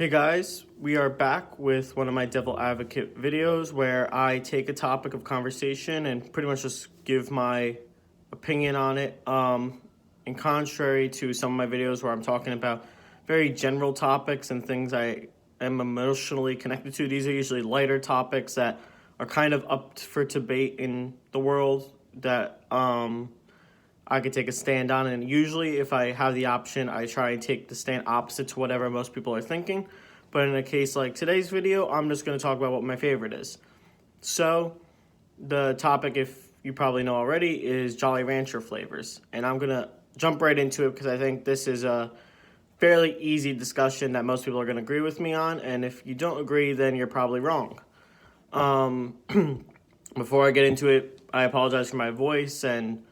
Hey guys, we are back with one of my Devil Advocate videos where I take a topic of conversation and pretty much just give my opinion on it. In contrary to some of my videos where I'm talking about very general topics and things I am emotionally connected to, these are usually lighter topics that are kind of up for debate in the world that I could take a stand on. And usually, if I have the option, I try and take the stand opposite to whatever most people are thinking. But in a case like today's video, I'm just going to talk about what my favorite is. So, the topic, if you probably know already, is Jolly Rancher flavors. And I'm going to jump right into it because I think this is a fairly easy discussion that most people are going to agree with me on. And if you don't agree, then you're probably wrong. Before I get into it, I apologize for my voice and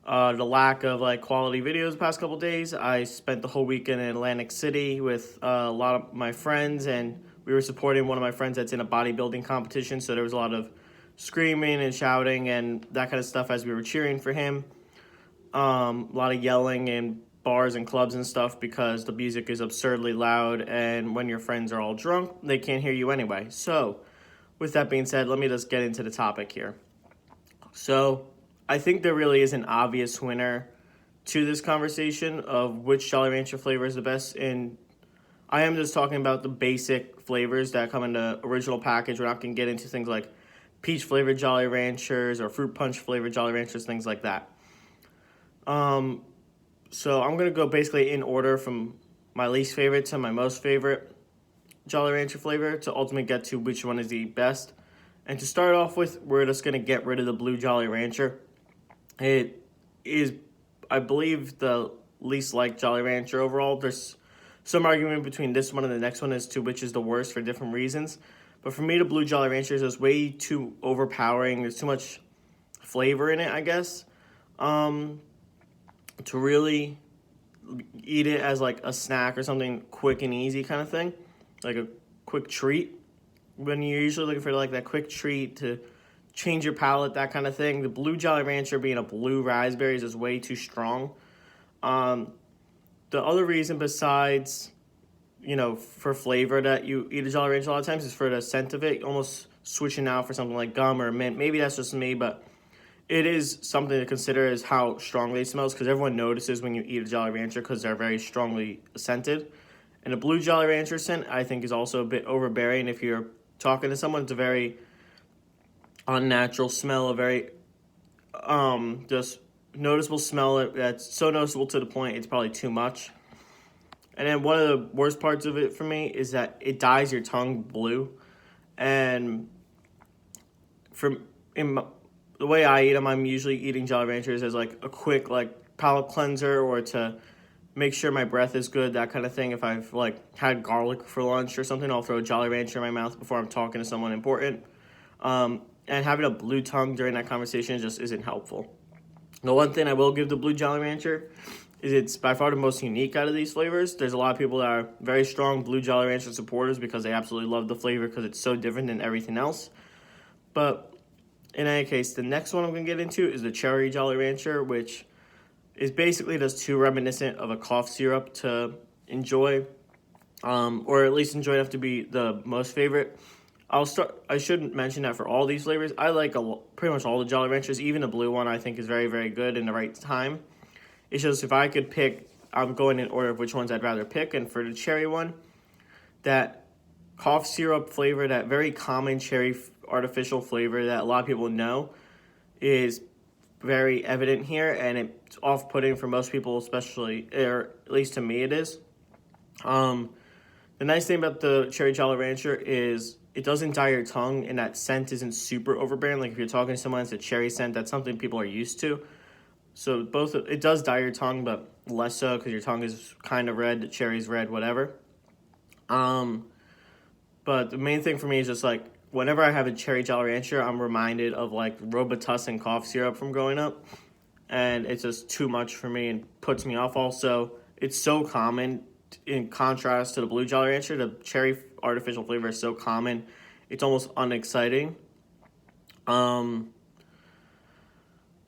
the lack of quality videos the past couple days. I spent the whole weekend in Atlantic City with a lot of my friends, and we were supporting one of my friends that's in a bodybuilding competition, so there was a lot of screaming and shouting and that kind of stuff as we were cheering for him. A lot of yelling in bars and clubs and stuff because the music is absurdly loud, and when your friends are all drunk, they can't hear you anyway. So, with that being said, let me just get into the topic here. So, I think there really is an obvious winner to this conversation of which Jolly Rancher flavor is the best. And I am just talking about the basic flavors that come in the original package. We're not going to get into things like peach flavored Jolly Ranchers or fruit punch flavored Jolly Ranchers, things like that. So I'm going to go basically in order from my least favorite to my most favorite Jolly Rancher flavor to ultimately get to which one is the best. And to start off with, we're just going to get rid of the blue Jolly Rancher. It is, I believe, the least liked Jolly Rancher overall. There's some argument between this one and the next one as to which is the worst for different reasons. But for me, the blue Jolly Rancher is just way too overpowering. There's too much flavor in it, I guess, to really eat it as like a snack or something quick and easy kind of thing, like a quick treat. When you're usually looking for like that quick treat to change your palate, that kind of thing, the blue Jolly Rancher being a blue raspberry is way too strong. The other reason besides, for flavor that you eat a Jolly Rancher a lot of times is for the scent of it, almost switching out for something like gum or mint. Maybe that's just me, but it is something to consider is how strongly it smells, because everyone notices when you eat a Jolly Rancher because they're very strongly scented. And a blue Jolly Rancher scent, I think, is also a bit overbearing. If you're talking to someone, it's a very unnatural smell, a very just noticeable smell that's so noticeable to the point it's probably too much. And then one of the worst parts of it for me is that it dyes your tongue blue. And the way I eat them, I'm usually eating Jolly Ranchers as like a quick palate cleanser or to make sure my breath is good, that kind of thing. If I've had garlic for lunch or something, I'll throw a Jolly Rancher in my mouth before I'm talking to someone important. And having a blue tongue during that conversation just isn't helpful. The one thing I will give the blue Jolly Rancher is it's by far the most unique out of these flavors. There's a lot of people that are very strong blue Jolly Rancher supporters because they absolutely love the flavor because it's so different than everything else. But in any case, the next one I'm going to get into is the cherry Jolly Rancher, which is basically just too reminiscent of a cough syrup to enjoy, or at least enjoy enough to be the most favorite. I should mention that for all these flavors, I like pretty much all the Jolly Ranchers. Even the blue one I think is very, very good in the right time. It's just if I could pick, I'm going in order of which ones I'd rather pick. And for the cherry one, that cough syrup flavor, that very common cherry artificial flavor that a lot of people know is very evident here, and it's off-putting for most people, especially, or at least to me it is. The nice thing about the cherry Jolly Rancher is it doesn't dye your tongue, and that scent isn't super overbearing. Like if you're talking to someone that's a cherry scent, that's something people are used to. So it does dye your tongue, but less so because your tongue is kind of red, the cherry's red, whatever. But the main thing for me is just whenever I have a cherry Jolly Rancher, I'm reminded of Robitussin cough syrup from growing up, and it's just too much for me and puts me off. Also, it's so common in contrast to the blue Jolly Rancher. The cherry artificial flavor is so common, it's almost unexciting. But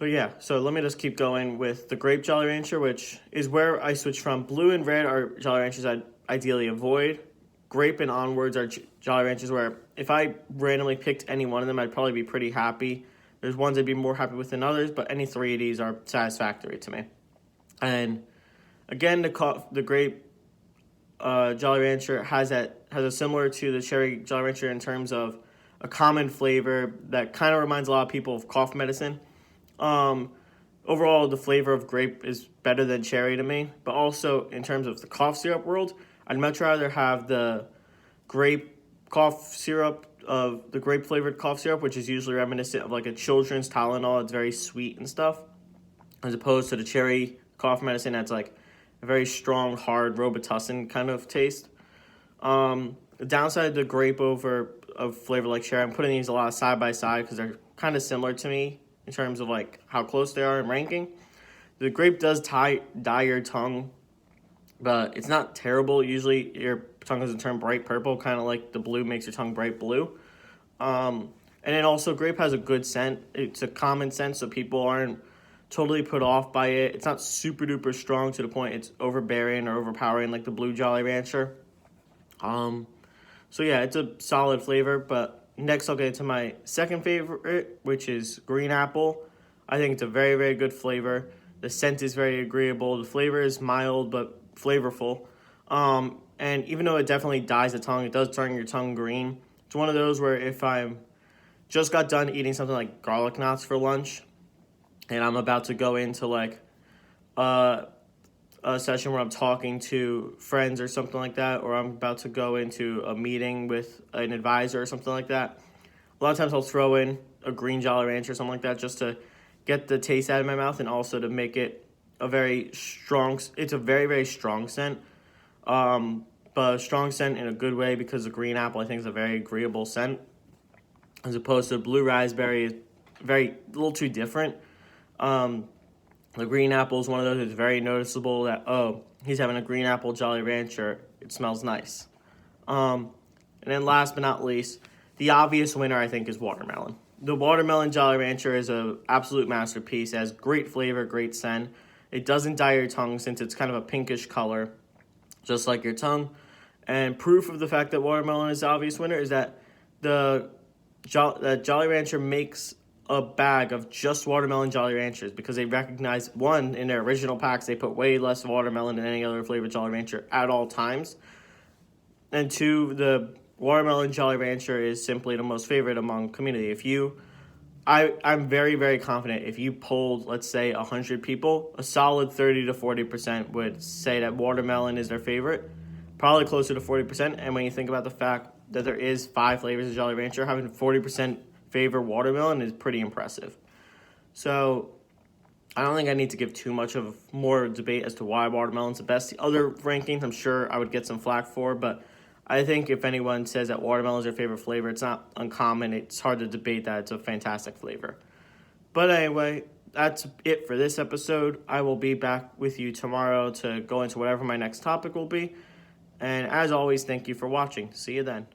yeah, so let me just keep going with the grape Jolly Rancher, which is where I switch from. Blue and red are Jolly Ranchers I'd ideally avoid. grape and onwards are Jolly Ranchers where if I randomly picked any one of them, I'd probably be pretty happy. There's ones I'd be more happy with than others, but any three of these are satisfactory to me. And again, the grape Jolly Rancher has a similar to the cherry Jolly Rancher in terms of a common flavor that kind of reminds a lot of people of cough medicine. Overall, the flavor of grape is better than cherry to me, but also in terms of the cough syrup world, I'd much rather have the grape cough syrup of the grape flavored cough syrup, which is usually reminiscent of like a children's Tylenol. It's very sweet and stuff, as opposed to the cherry cough medicine that's like a very strong, hard Robitussin kind of taste. The downside of the grape over of flavor like cherry, I'm putting these a lot side by side because they're kind of similar to me in terms of like how close they are in ranking. The grape does dye your tongue, but it's not terrible. Usually your tongue doesn't turn bright purple, kind of like the blue makes your tongue bright blue. And then also grape has a good scent. It's a common scent, so people aren't totally put off by it. It's not super duper strong to the point it's overbearing or overpowering like the blue Jolly Rancher. So yeah, it's a solid flavor, but next I'll get into my second favorite, which is green apple. I think it's a very, very good flavor. The scent is very agreeable. The flavor is mild but flavorful. And even though it definitely dyes the tongue, it does turn your tongue green. It's one of those where if I'm just got done eating something like garlic knots for lunch, and I'm about to go into like a session where I'm talking to friends or something like that, or I'm about to go into a meeting with an advisor or something like that, a lot of times I'll throw in a green Jolly Rancher or something like that just to get the taste out of my mouth and also to make it a very strong, it's a very, very strong scent, but a strong scent in a good way because the green apple I think is a very agreeable scent as opposed to blue raspberry is a little too different. The green apple is one of those that's very noticeable that, oh, he's having a green apple Jolly Rancher. It smells nice. And then last but not least, the obvious winner, I think, is watermelon. The watermelon Jolly Rancher is an absolute masterpiece. It has great flavor, great scent. It doesn't dye your tongue since it's kind of a pinkish color, just like your tongue. And proof of the fact that watermelon is the obvious winner is that Jolly Rancher makes a bag of just watermelon Jolly Ranchers because they recognize, one, in their original packs, they put way less watermelon than any other flavored Jolly Rancher at all times. And two, the watermelon Jolly Rancher is simply the most favorite among community. I'm very, very confident if you polled, let's say, 100 people, a solid 30 to 40% would say that watermelon is their favorite, probably closer to 40%. And when you think about the fact that there is 5 flavors of Jolly Rancher, having 40% favor watermelon is pretty impressive. So I don't think I need to give too much of more debate as to why watermelon's the best. The other rankings, I'm sure I would get some flack for, but I think if anyone says that watermelon is their favorite flavor, it's not uncommon. It's hard to debate that. It's a fantastic flavor. But anyway, that's it for this episode. I will be back with you tomorrow to go into whatever my next topic will be. And as always, thank you for watching. See you then.